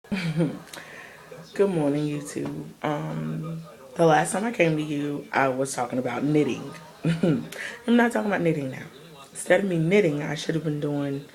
Good morning, YouTube. The last time I came to you, I was talking about knitting. I'm not talking about knitting now. Instead of me knitting, I should have been doing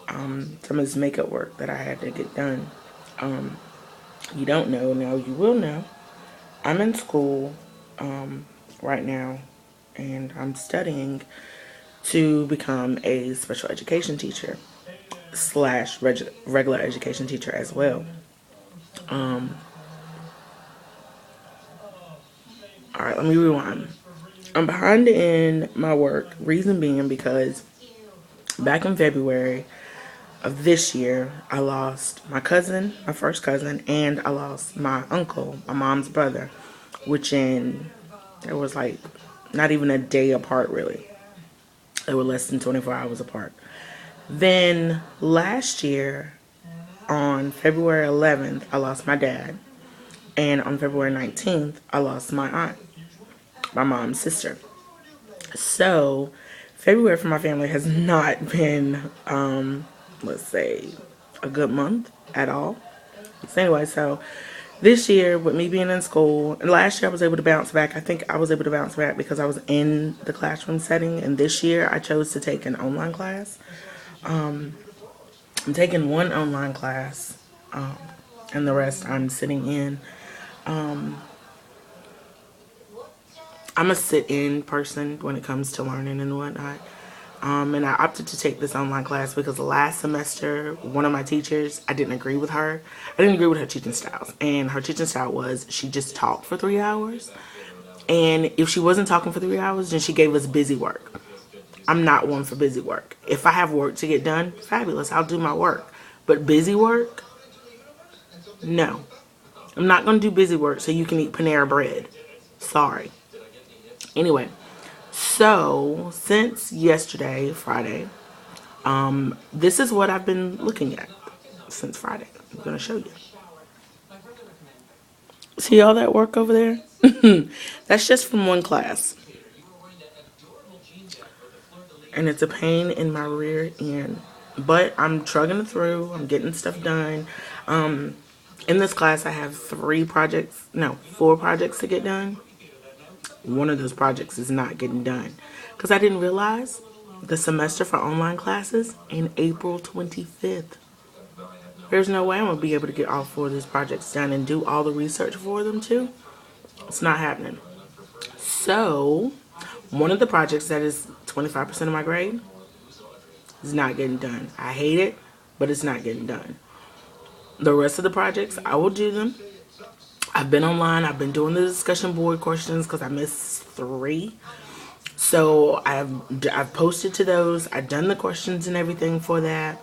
some of this makeup work that I had to get done. Um, you don't know, now you will know. I'm in school right now, and I'm studying to become a special education teacher slash regular education teacher as well. Um, all right, let me rewind. I'm behind in my work. Reason being because back in February of this year, I lost my cousin, my first cousin, and I lost my uncle, my mom's brother, which it was like not even a day apart really. They were less than 24 hours apart. Then last year, on February 11th, I lost my dad. And on February 19th, I lost my aunt, my mom's sister. So, February for my family has not been, let's say, a good month at all. So anyway, so this year, with me being in school, and last year I was able to bounce back. I think I was able to bounce back because I was in the classroom setting, and this year I chose to take an online class. I'm taking one online class, and the rest I'm sitting in. I'm a sit-in person when it comes to learning and whatnot. And I opted to take this online class because last semester, one of my teachers, I didn't agree with her. I didn't agree with her teaching styles. And her teaching style was she just talked for 3 hours. And if she wasn't talking for 3 hours, then she gave us busy work. I'm not one for busy work. If I have work to get done, fabulous, I'll do my work. But busy work, no. I'm not going to do busy work so you can eat Panera bread. Sorry. Anyway, so since yesterday, Friday, this is what I've been looking at since Friday. I'm going to show you. See all that work over there? That's just from one class. And it's a pain in my rear end. But I'm trugging it through. I'm getting stuff done. In this class, I have four projects to get done. One of those projects is not getting done because I didn't realize the semester for online classes in April 25th. There's no way I'm going to be able to get all four of these projects done and do all the research for them too. It's not happening. So, one of the projects that is 25% of my grade is not getting done. I hate it, but it's not getting done. The rest of the projects, I will do them. I've been online. I've been doing the discussion board questions because I missed 3. So I've posted to those. I've done the questions and everything for that.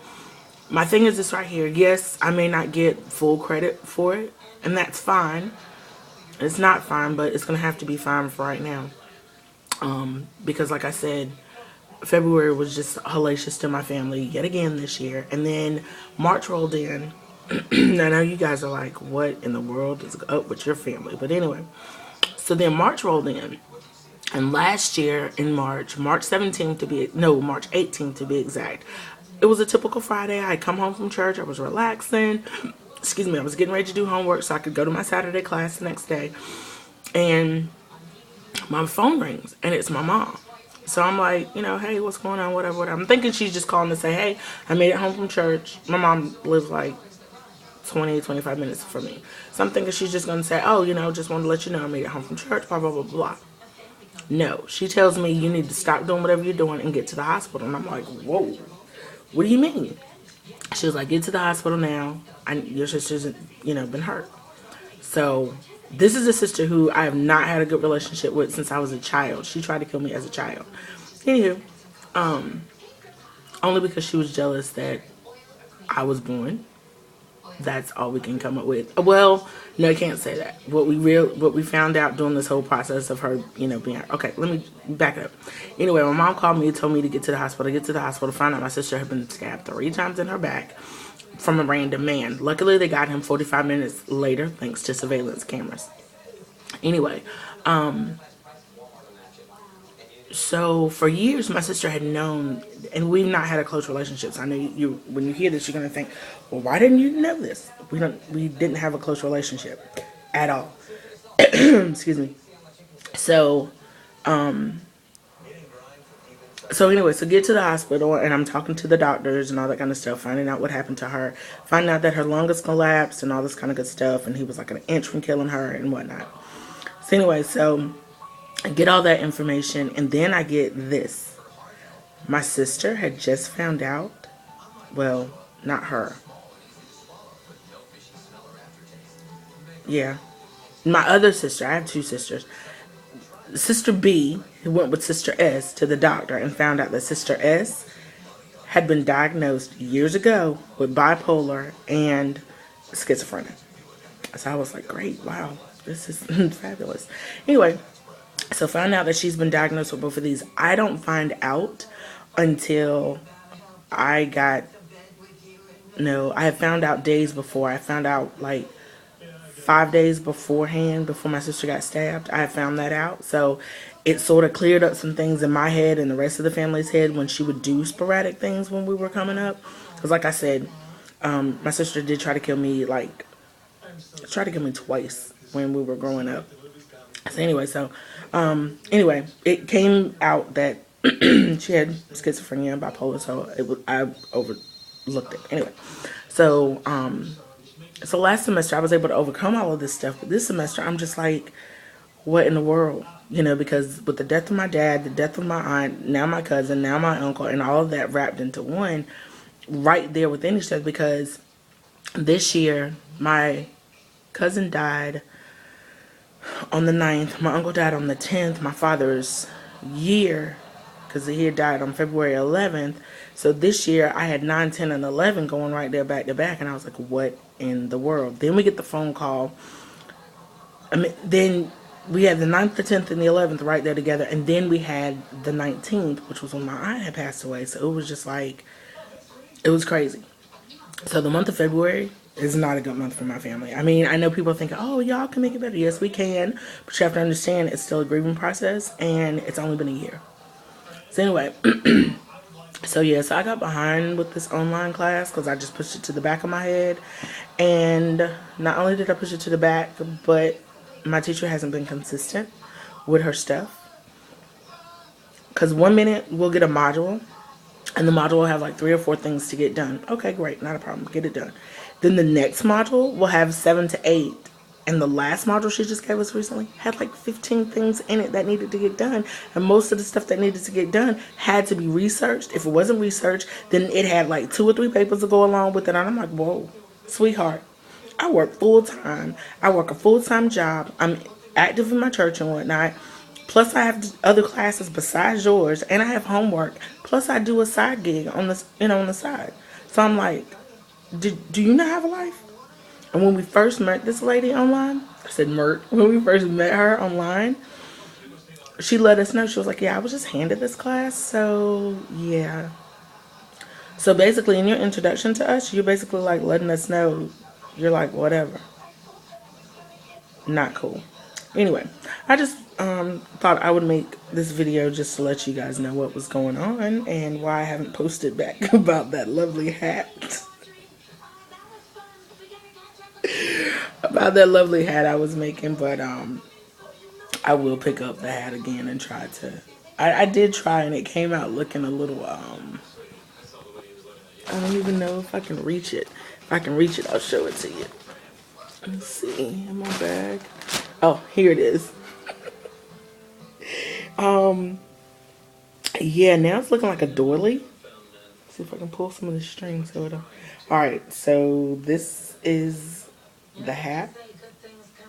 My thing is this right here. Yes, I may not get full credit for it, and that's fine. It's not fine, but it's gonna have to be fine for right now. Because like I said, February was just hellacious to my family yet again this year, and then March rolled in. I know you guys are like, what in the world is up with your family? But anyway, so then March rolled in. And last year in March 17th to be, no, March 18th to be exact, it was a typical Friday. I come home from church. I was relaxing. Excuse me, I was getting ready to do homework so I could go to my Saturday class the next day. And my phone rings and it's my mom. So I'm like, hey, what's going on? Whatever. I'm thinking she's just calling to say, hey, I made it home from church. My mom lives like 25 minutes from me. So I'm thinking she's just going to say, oh, just wanted to let you know I made it home from church, blah, blah, blah, blah. No, she tells me you need to stop doing whatever you're doing and get to the hospital. And I'm like, whoa, what do you mean? She was like, get to the hospital now. Your sister's, been hurt. So this is a sister who I have not had a good relationship with since I was a child. She tried to kill me as a child. Anywho, only because she was jealous that I was born. That's all we can come up with. Well, no, I can't say that. What we found out during this whole process of her, being okay. Let me back up. Anyway, my mom called me and told me to get to the hospital. Get to the hospital. Find out my sister had been stabbed 3 times in her back from a random man. Luckily, they got him 45 minutes later, thanks to surveillance cameras. Anyway, So for years, my sister had known, and we've not had a close relationship. So I know you when you hear this, you're gonna think, well, why didn't you know this? We didn't have a close relationship at all. Excuse me. So so anyway, so get to the hospital, and I'm talking to the doctors and all that kind of stuff, finding out what happened to her, finding out that her lung has collapsed and all this kind of good stuff, and he was like an inch from killing her and whatnot. So anyway, so I get all that information, and then I get this. My sister had just found out, well, not her. Yeah. My other sister, I have two sisters. Sister B went with Sister S to the doctor and found out that Sister S had been diagnosed years ago with bipolar and schizophrenia. So I was like, great, wow, this is fabulous. Anyway, so found out that she's been diagnosed with both of these. I don't find out until I got, no, I had found out days before. I found out like 5 days beforehand, before my sister got stabbed. I found that out. So it sort of cleared up some things in my head and the rest of the family's head when she would do sporadic things when we were coming up. Because like I said, my sister did try to kill me, twice when we were growing up. So anyway, it came out that she had schizophrenia and bipolar, so I overlooked it. Anyway, so so last semester I was able to overcome all of this stuff, but this semester I'm just like, what in the world? Because with the death of my dad, the death of my aunt, now my cousin, now my uncle, and all of that wrapped into one, right there within each other. Because this year my cousin died on the 9th, my uncle died on the 10th, my father's year, because he had died on February 11th. So this year I had 9, 10, and 11 going right there back to back, and I was like, what in the world? Then we get the phone call. Then we had the 9th, the 10th, and the 11th right there together, and then we had the 19th, which was when my aunt had passed away. So it was just like, it was crazy. So the month of February is not a good month for my family. I mean, I know people think, oh, y'all can make it better. Yes, we can, but you have to understand it's still a grieving process, and it's only been a year. So anyway, so I got behind with this online class because I just pushed it to the back of my head. And not only did I push it to the back, but my teacher hasn't been consistent with her stuff. Because 1 minute we'll get a module, and the module will have like 3 or 4 things to get done. Okay, great, not a problem, get it done. Then the next module will have 7 to 8. And the last module she just gave us recently had like 15 things in it that needed to get done. And most of the stuff that needed to get done had to be researched. If it wasn't researched, then it had like 2 or 3 papers to go along with it. And I'm like, whoa, sweetheart, I work full time. I work a full-time job. I'm active in my church and whatnot. Plus I have other classes besides yours, and I have homework. Plus I do a side gig on the side. So I'm like, do you not have a life? And when we first met this lady online, I said Mert, when we first met her online, she let us know. She was like, yeah, I was just handed this class, so yeah. So basically, in your introduction to us, you're basically like letting us know, you're like, whatever. Not cool. Anyway, I just thought I would make this video just to let you guys know what was going on and why I haven't posted back about that lovely hat. About that lovely hat I was making, but I will pick up the hat again and try to. I did try, and it came out looking a little I don't even know if I can reach it. If I can reach it, I'll show it to you. Let's see in my bag. Oh, here it is. Yeah, now it's looking like a doily. Let's see if I can pull some of the strings so it'll. Alright, so this is the hat.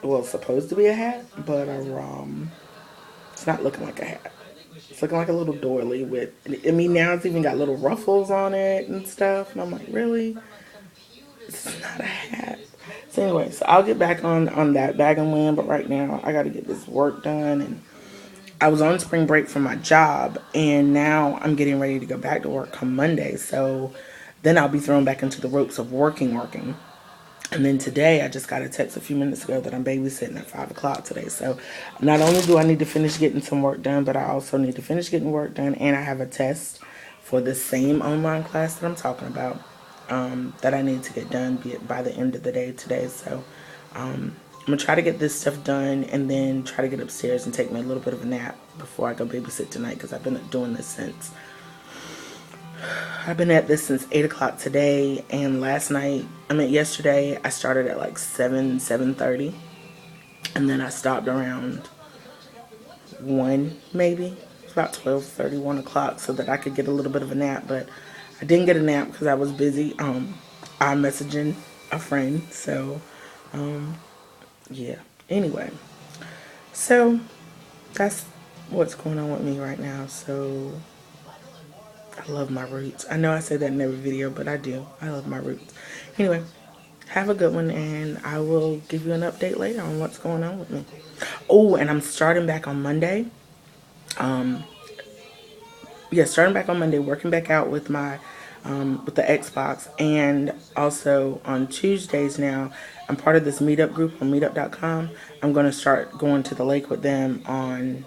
Well, it's supposed to be a hat, but it's not looking like a hat. It's looking like a little doily with, I mean, now it's even got little ruffles on it and stuff, and I'm like, really? It's not a hat. So anyway, so I'll get back on that bag and win, but right now I gotta get this work done. And I was on spring break from my job, and now I'm getting ready to go back to work come Monday, so then I'll be thrown back into the ropes of working. And then today, I just got a text a few minutes ago that I'm babysitting at 5 o'clock today. So not only do I need to finish getting some work done, but I also need to finish getting work done. And I have a test for the same online class that I'm talking about, that I need to get done by the end of the day today. So I'm going to try to get this stuff done and then try to get upstairs and take me a little bit of a nap before I go babysit tonight, because I've been doing this since I've been at this since 8 o'clock today, and yesterday I started at like 7:30, and then I stopped around 1 maybe. It's about 12:30, 1 o'clock, so that I could get a little bit of a nap, but I didn't get a nap because I was busy I'm messaging a friend, so yeah. Anyway, so that's what's going on with me right now. So I love my roots. I know I say that in every video, but I do. I love my roots. Anyway, have a good one, and I will give you an update later on what's going on with me. Oh, and I'm starting back on Monday. Starting back on Monday, working back out with my with the Xbox, and also on Tuesdays now, I'm part of this meetup group on meetup.com. I'm going to start going to the lake with them on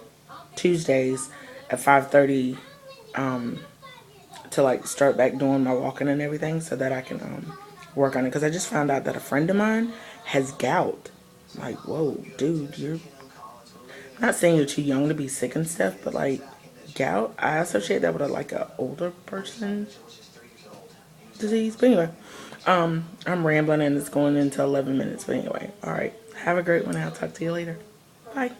Tuesdays at 5:30 to like start back doing my walking and everything, so that I can work on it, because I just found out that a friend of mine has gout. Like, whoa, dude, you're not saying you're too young to be sick and stuff, but like gout, I associate that with a older person disease. But anyway, I'm rambling and it's going into 11 minutes. But anyway, all right, have a great one. I'll talk to you later. Bye.